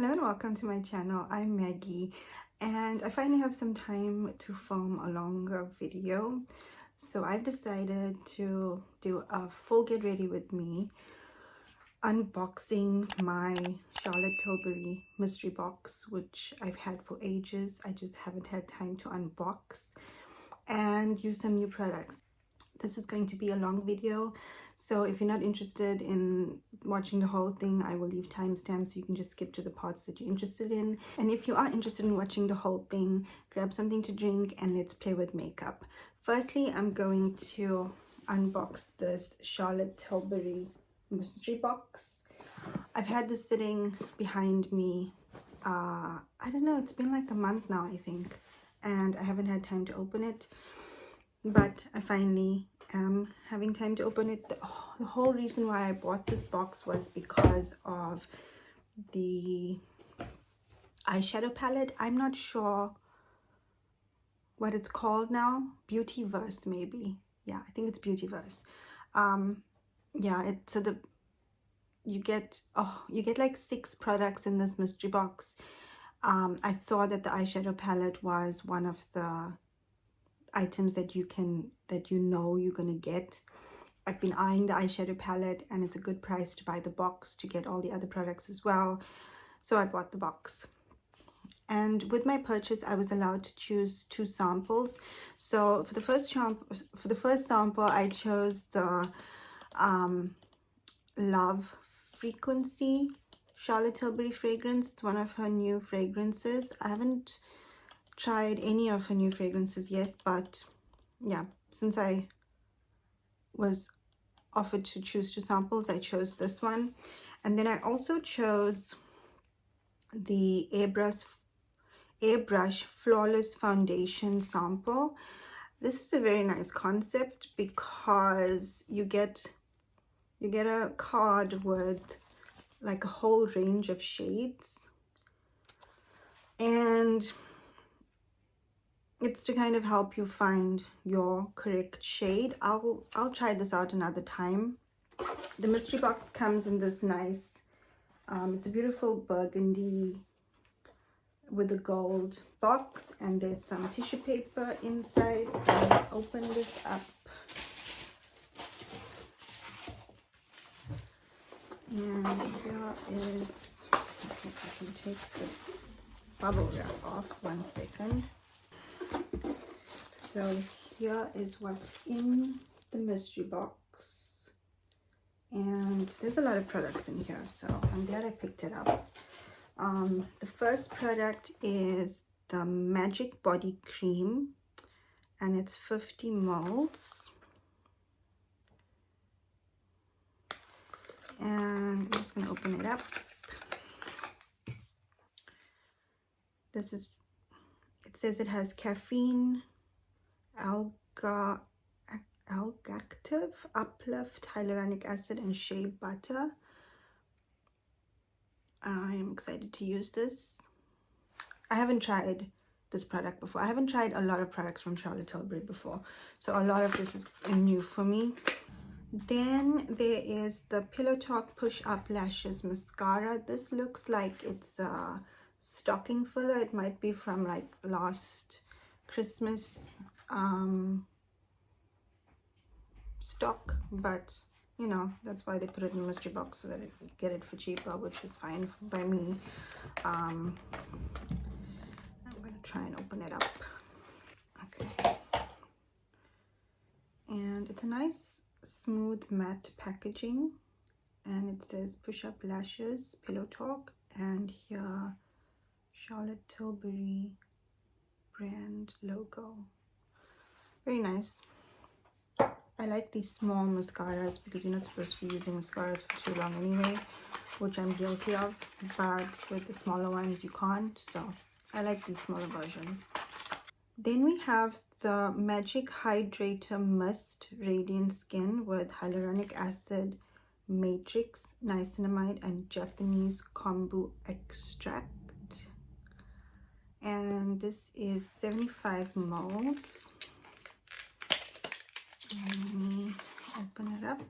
Hello and welcome to my channel. I'm Maggie and I finally have some time to film a longer video. So I've decided to do a full get ready with me unboxing my Charlotte Tilbury mystery box, which I've had for ages. I just haven't had time to unbox and use some new products. This is going to be a long video, so if you're not interested in watching the whole thing, I will leave timestamps so you can just skip to the parts that you're interested in. And if you are interested in watching the whole thing, grab something to drink and let's play with makeup. Firstly, I'm going to unbox this Charlotte Tilbury mystery box. I've had this sitting behind me, I don't know, it's been like a month now, I think, and I haven't had time to open it. But I finally am having time to open it. The whole reason why I bought this box was because of the eyeshadow palette. I'm not sure what it's called now. Beautyverse, maybe. Yeah, I think it's Beautyverse. Yeah, you get like 6 products in this mystery box. I saw that the eyeshadow palette was one of the items that you're gonna get. I've been eyeing the eyeshadow palette and it's a good price to buy the box to get all the other products as well, so I bought the box. And with my purchase I was allowed to choose 2 samples. So for the first sample I chose the Love Frequency Charlotte Tilbury fragrance. It's one of her new fragrances. I haven't tried any of her new fragrances yet, but yeah, since I was offered to choose 2 samples, I chose this one. And then I also chose the airbrush Flawless Foundation sample. This is a very nice concept because you get a card with like a whole range of shades, and it's to kind of help you find your correct shade. I'll try this out another time. The mystery box comes in this nice, it's a beautiful burgundy with a gold box, and there's some tissue paper inside. So I'll open this up. And here is, okay, I can take the bubble wrap off, 1 second. So here is what's in the mystery box, and there's a lot of products in here, so I'm glad I picked it up. The first product is the Magic Body Cream, and it's 50 ml. And I'm just going to open it up. It says it has caffeine, algactive, uplift, hyaluronic acid, and shea butter. I am excited to use this. I haven't tried this product before. I haven't tried a lot of products from Charlotte Tilbury before, so a lot of this is new for me. Then there is the Pillow Talk Push Up Lashes Mascara. This looks like it's a stocking filler. It might be from like last Christmas stock, but you know, that's why they put it in the mystery box, so that you get it for cheaper, which is fine by me. I'm gonna try and open it up. Okay, and it's a nice smooth matte packaging, and it says Push Up Lashes Pillow Talk, and here Charlotte Tilbury brand logo. Very nice. I like these small mascaras because you're not supposed to be using mascaras for too long anyway, which I'm guilty of, but with the smaller ones you can't, so I like these smaller versions. Then we have the Magic Hydrator Mist Radiant Skin with hyaluronic acid, matrix, niacinamide, and Japanese kombu extract. And this is 75 ml. Let me open it up.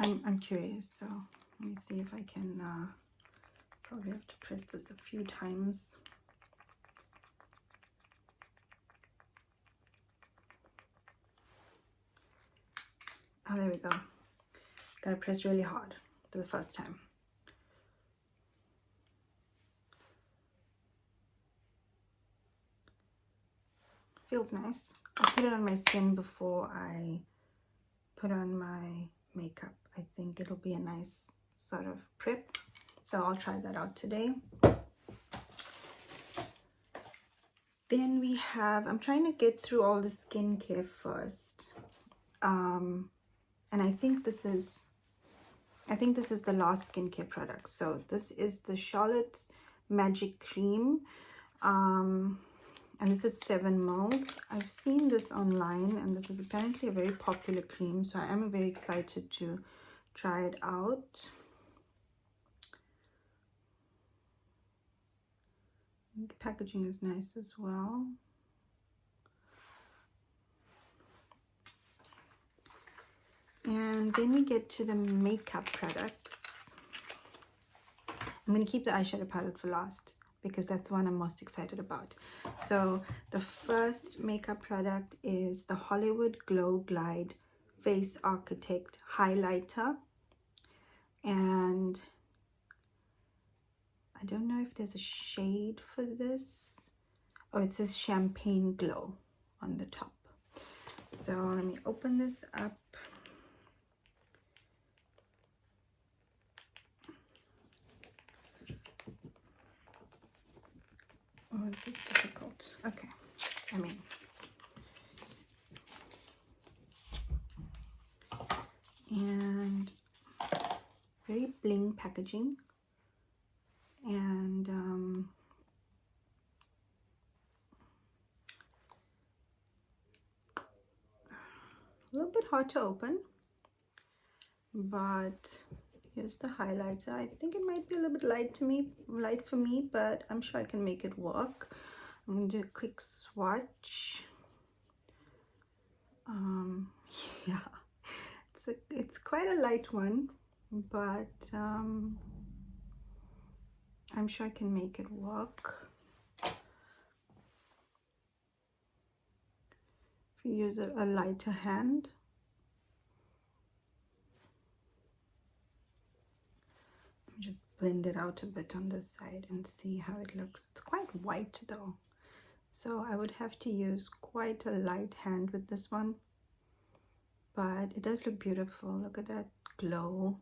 I'm curious, so let me see if I can probably have to press this a few times. Oh, there we go. Gotta press really hard for the first time. Feels nice. I'll put it on my skin before I put on my makeup. I think it'll be a nice sort of prep. So I'll try that out today. Then we have, I'm trying to get through all the skincare first. And I think this is the last skincare product. So this is the Charlotte's Magic Cream. And this is 7 ml. I've seen this online, and this is apparently a very popular cream, so I am very excited to try it out. The packaging is nice as well. And then we get to the makeup products. I'm going to keep the eyeshadow palette for last, because that's the one I'm most excited about. So the first makeup product is the Hollywood Glow Glide Face Architect Highlighter. And I don't know if there's a shade for this. Oh, it says Champagne Glow on the top. So let me open this up. Oh, this is difficult. Okay, and very bling packaging, and a little bit hard to open, but here's the highlighter. I think it might be a little bit light for me, but I'm sure I can make it work. I'm gonna do a quick swatch. Yeah, it's quite a light one, but I'm sure I can make it work. If you use a lighter hand. Just blend it out a bit on this side and see how it looks. It's quite white though, so I would have to use quite a light hand with this one, but it does look beautiful. Look at that glow.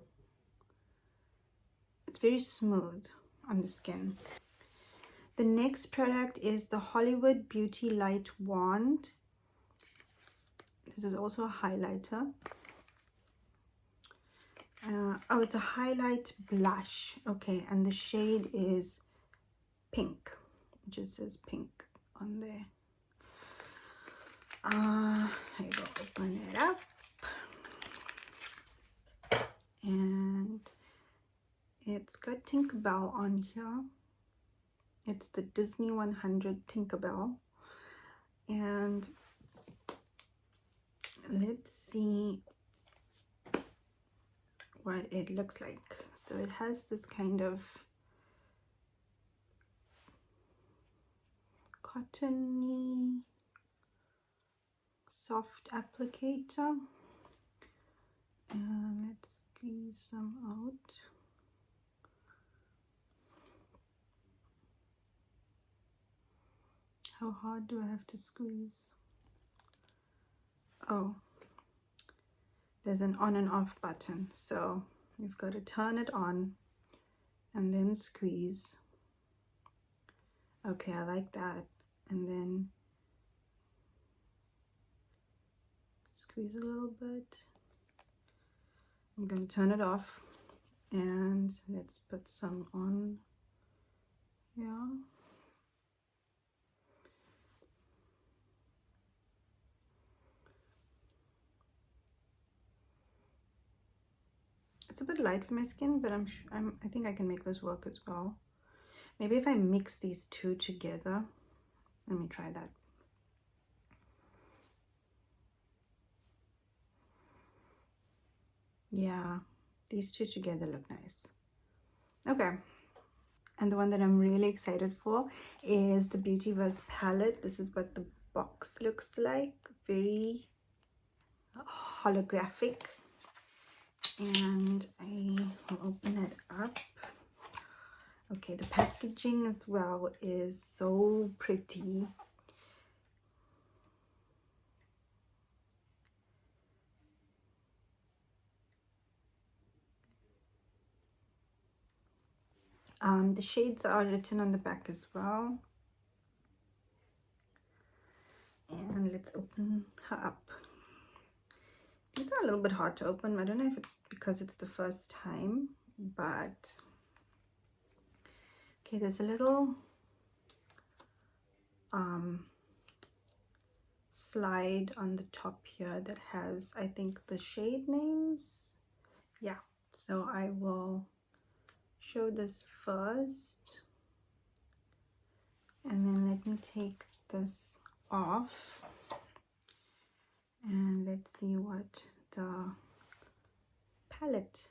It's very smooth on the skin. The next product is the Hollywood Beauty Light Wand. This is also a highlighter. Oh, it's a highlight blush. Okay, and the shade is pink. It just says pink on there. I will open it up. And it's got Tinkerbell on here. It's the Disney 100 Tinkerbell. And let's see what it looks like. So it has this kind of cottony soft applicator, and let's squeeze some out. How hard do I have to squeeze? Oh, there's an on and off button, so you've got to turn it on and then squeeze. Okay, I like that. And then squeeze a little bit. I'm going to turn it off, and let's put some on. Yeah. It's a bit light for my skin, but I think I can make this work as well. Maybe if I mix these two together. Let me try that. Yeah, these two together look nice. Okay, and the one that I'm really excited for is the Beautyverse palette. This is what the box looks like, very holographic. And I will open it up. Okay, the packaging as well is so pretty. The shades are written on the back as well. And let's open her up. These are a little bit hard to open. I don't know if it's because it's the first time, but okay, there's a little slide on the top here that has, I think, the shade names. Yeah, so I will show this first, and then let me take this off, and let's see what the palette.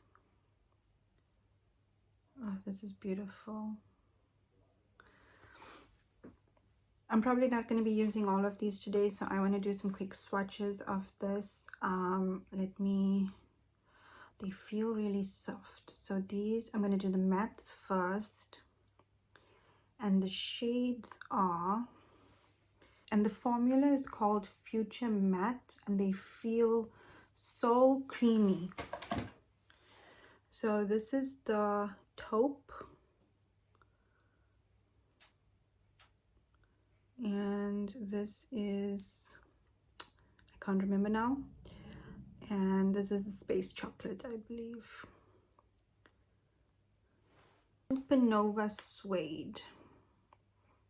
Oh, this is beautiful. I'm probably not going to be using all of these today, so I want to do some quick swatches of this. They feel really soft. So these, I'm going to do the mattes first. And the shades are, and the formula is called Future Matte, and they feel so creamy. So this is the taupe, and this is, I can't remember now, and this is the space chocolate, I believe. Supernova Suede.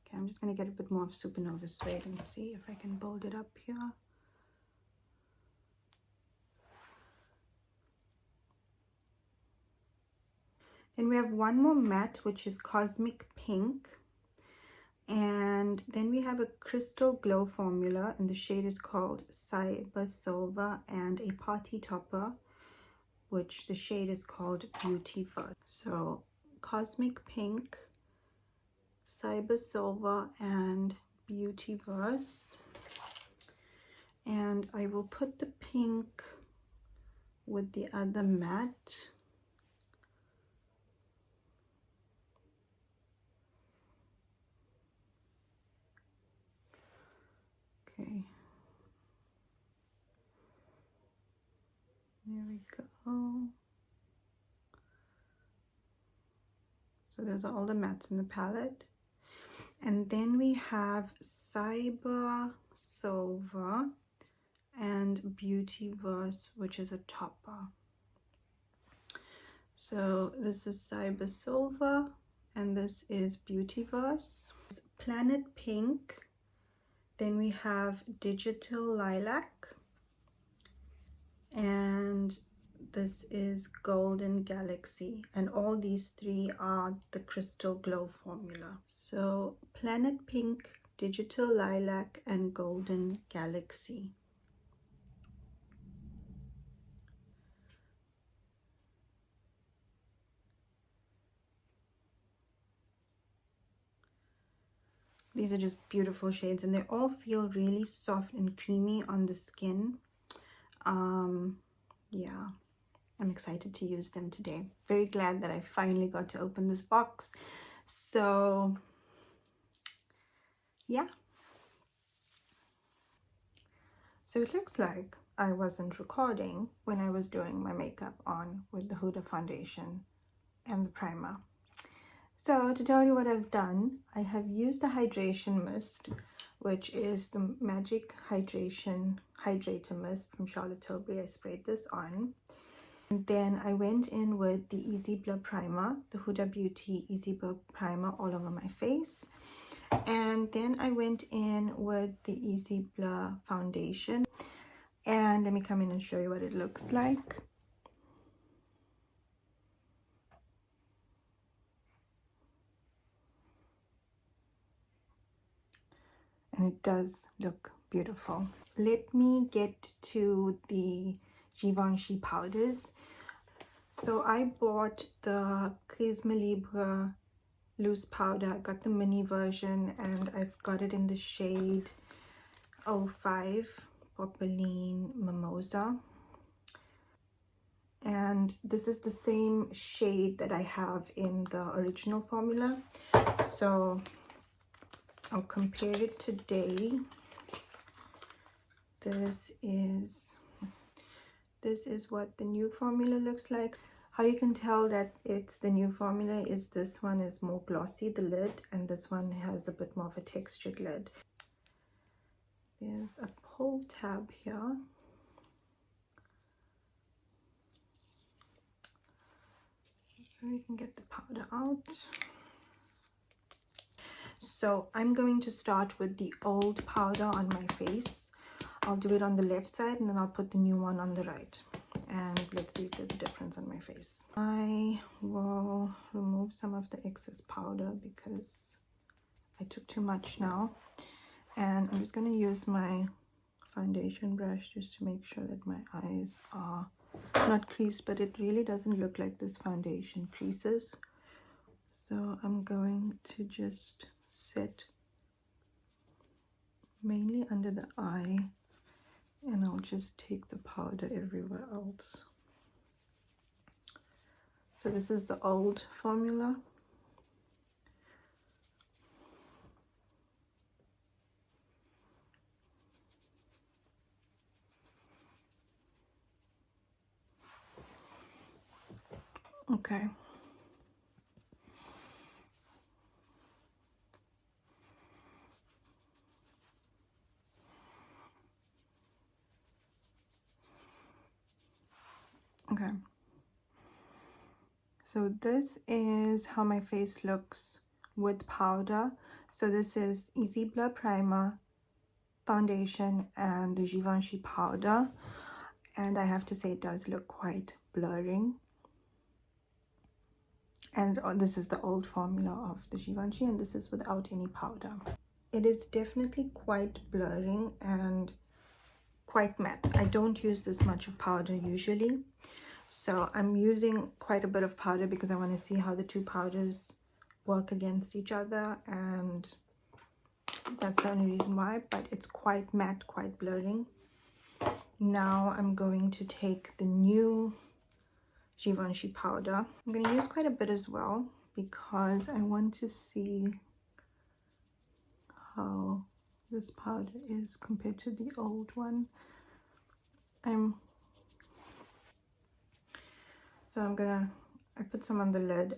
Okay, I'm just going to get a bit more of Supernova Suede and see if I can build it up here. Then we have one more matte, which is Cosmic Pink. And then we have a Crystal Glow formula, and the shade is called Cyber Silver, and a Party Topper, which the shade is called Beautyverse. So Cosmic Pink, Cyber Silver, and Beautyverse. And I will put the pink with the other matte. Okay, there we go. So those are all the mattes in the palette. And then we have Cyber Silver and Beautyverse, which is a topper. So this is Cyber Silver and this is Beautyverse. Planet Pink. Then we have Digital Lilac, and this is Golden Galaxy, and all these three are the Crystal Glow formula. So Planet Pink, Digital Lilac, and Golden Galaxy. These are just beautiful shades, and they all feel really soft and creamy on the skin. Yeah, I'm excited to use them today. Very glad that I finally got to open this box. So yeah. So it looks like I wasn't recording when I was doing my makeup on with the Huda foundation and the primer. So to tell you what I've done, I have used the Hydration Mist, which is the Magic Hydrator Mist from Charlotte Tilbury. I sprayed this on. And then I went in with the Easy Blur Primer, the Huda Beauty Easy Blur Primer all over my face. And then I went in with the Easy Blur Foundation. And let me come in and show you what it looks like. And it does look beautiful. Let me get to the Givenchy powders. So I bought the Prisme Libre loose powder. I got the mini version and I've got it in the shade 05 Popeline Mimosa. And this is the same shade that I have in the original formula. So I'll compare it today. This is what the new formula looks like. How you can tell that it's the new formula is this one is more glossy, the lid, and this one has a bit more of a textured lid. There's a pull tab here. So you can get the powder out. So I'm going to start with the old powder on my face. I'll do it on the left side and then I'll put the new one on the right. And let's see if there's a difference on my face. I will remove some of the excess powder because I took too much now. And I'm just going to use my foundation brush just to make sure that my eyes are not creased, but it really doesn't look like this foundation creases. So I'm going to just set mainly under the eye, and I'll just take the powder everywhere else. So this is the old formula. Okay. Okay. So this is how my face looks with powder. So this is Easy Blur Primer, foundation, and the Givenchy powder. And I have to say it does look quite blurring. And this is the old formula of the Givenchy, and this is without any powder. It is definitely quite blurring and quite matte. I don't use this much of powder usually, so I'm using quite a bit of powder because I want to see how the two powders work against each other, and that's the only reason why. But it's quite matte, quite blurring. Now I'm going to take the new Givenchy powder. I'm going to use quite a bit as well because I want to see how this powder is compared to the old one. I put some on the lid.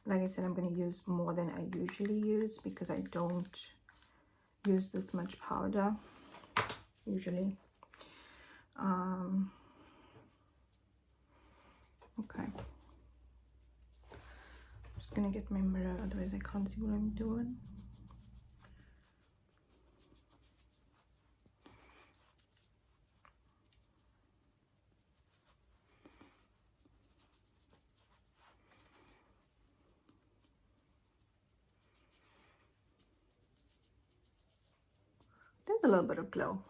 Like I said, I'm gonna use more than I usually use because I don't use this much powder usually. Okay. I'm just gonna get my mirror, otherwise I can't see what I'm doing. There's a little bit of glow.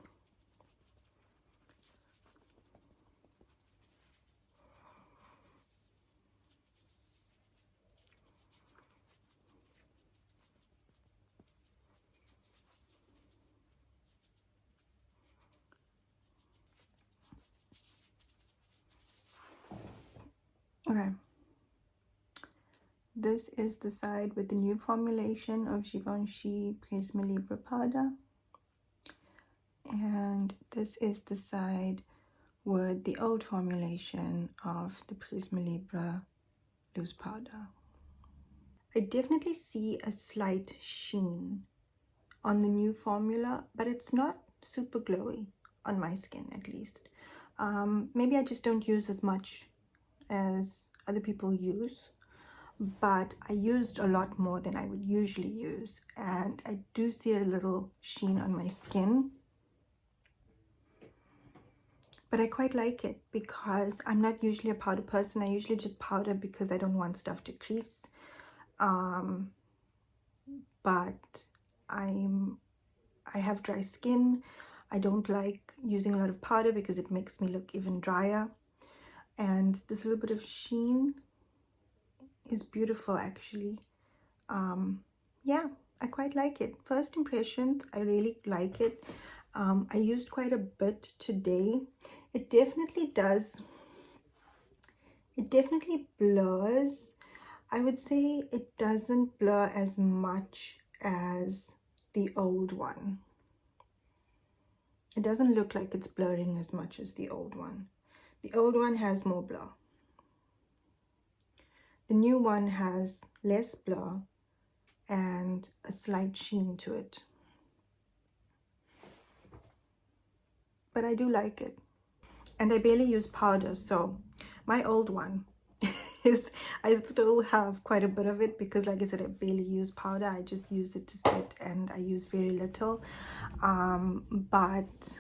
Okay. This is the side with the new formulation of Givenchy Prisme Libre powder. And this is the side with the old formulation of the Prisme Libre loose powder. I definitely see a slight sheen on the new formula, but it's not super glowy on my skin, at least. Maybe I just don't use as much as other people use, but I used a lot more than I would usually use, and I do see a little sheen on my skin. But I quite like it because I'm not usually a powder person. I usually just powder because I don't want stuff to crease. But I have dry skin. I don't like using a lot of powder because it makes me look even drier. and this little bit of sheen is beautiful actually. Yeah, I quite like it. First impressions, I really like it. I used quite a bit today. It definitely blurs. I would say it doesn't blur as much as the old one. It doesn't look like it's blurring as much as the old one. The old one has more blur. The new one has less blur and a slight sheen to it. But I do like it. And I barely use powder, so my old one is, I still have quite a bit of it because like I said, I barely use powder. I just use it to set and I use very little. But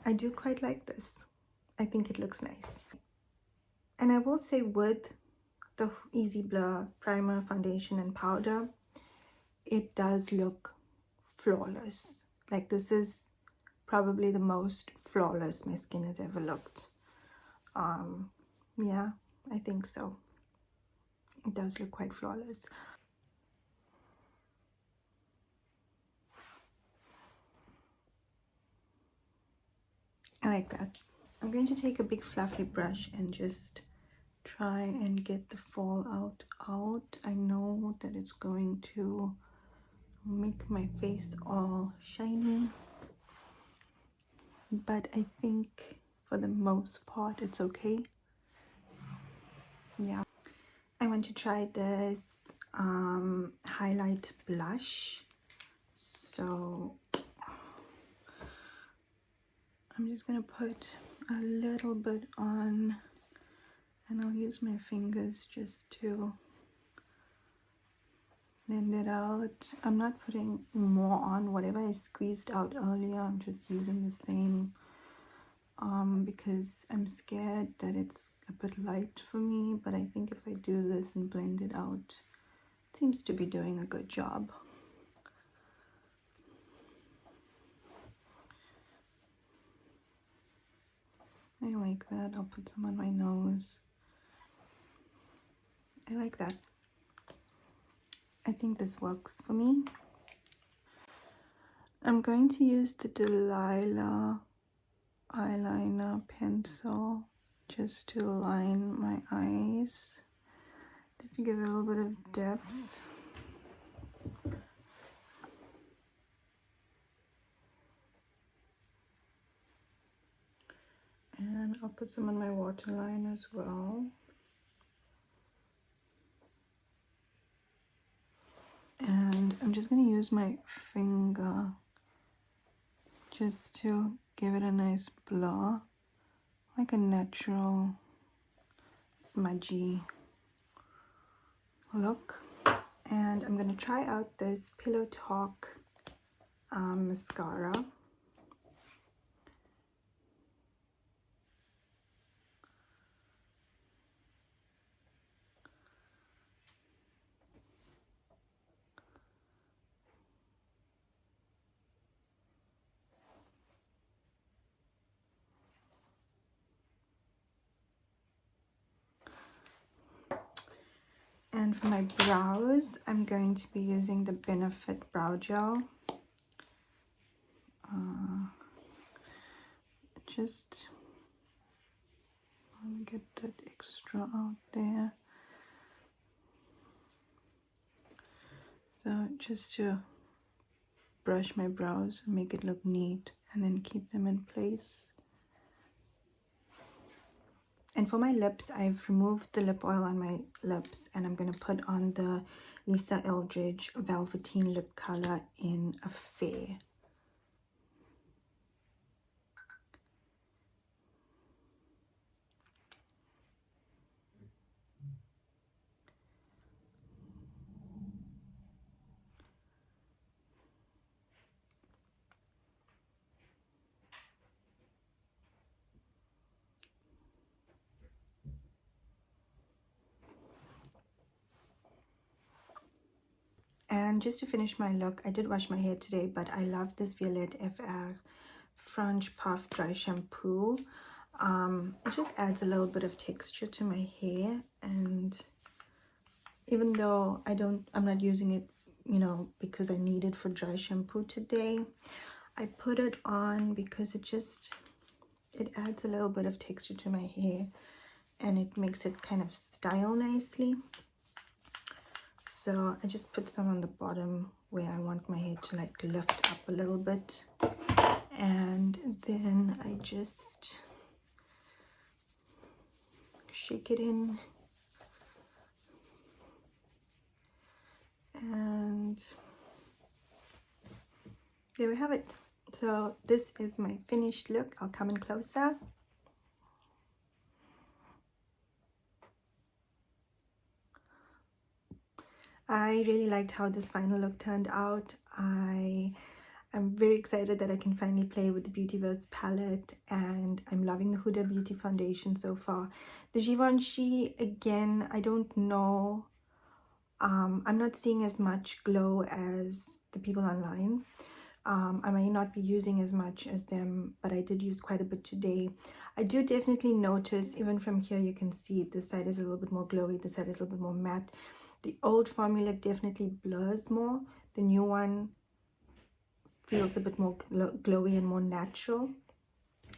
I do quite like this. I think it looks nice. And I will say with the Easy Blur primer, foundation and powder, it does look flawless. Like this is probably the most flawless my skin has ever looked. Yeah, I think so. It does look quite flawless. I like that. I'm going to take a big fluffy brush and just try and get the fallout out. I know that it's going to make my face all shiny, but I think for the most part it's okay. Yeah, I want to try this highlight blush, so I'm just gonna put a little bit on, and I'll use my fingers just to blend it out. I'm not putting more on. Whatever I squeezed out earlier, I'm just using the same because I'm scared that it's a bit light for me, but I think if I do this and blend it out, it seems to be doing a good job. I like that. I'll put some on my nose. I like that. I think this works for me. I'm going to use the Delilah eyeliner pencil just to line my eyes, just to give it a little bit of depth. And I'll put some on my waterline as well. And I'm just going to use my finger just to give it a nice blur, like a natural smudgy look. And I'm going to try out this Pillow Talk mascara. And for my brows, I'm going to be using the Benefit Brow Gel. Just let me get that extra out there. So just to brush my brows and make it look neat and then keep them in place. And for my lips, I've removed the lip oil on my lips and I'm going to put on the Lisa Eldridge Velveteen Lip Color in a Fair. And just to finish my look, I did wash my hair today, but I love this Violette FR Fringe Puff Dry Shampoo. It just adds a little bit of texture to my hair, and even though I'm not using it, you know, because I need it for dry shampoo today, I put it on because it adds a little bit of texture to my hair, and it makes it kind of style nicely. So I just put some on the bottom where I want my hair to like lift up a little bit, and then I just shake it in, and there we have it. So this is my finished look. I'll come in closer. I really liked how this final look turned out. I'm very excited that I can finally play with the Beautyverse palette, and I'm loving the Huda Beauty foundation so far. The Givenchy, again, I don't know. I'm not seeing as much glow as the people online. I may not be using as much as them, but I did use quite a bit today. I do definitely notice, even from here, you can see this side is a little bit more glowy, this side is a little bit more matte. The old formula definitely blurs more. The new one feels a bit more glowy and more natural.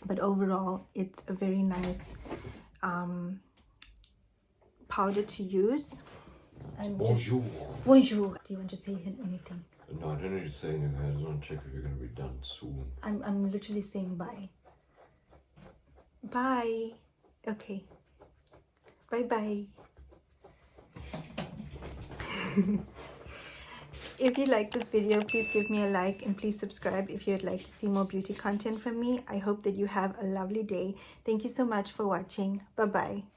But overall, it's a very nice powder to use. Bonjour. Bonjour. Do you want to say anything? No, I don't need to say anything. I just want to check if you're going to be done soon. I'm literally saying bye. Bye. Okay. Bye-bye. If you like this video, please give me a like, and please subscribe if you'd like to see more beauty content from me. I hope that you have a lovely day. Thank you so much for watching. Bye-bye.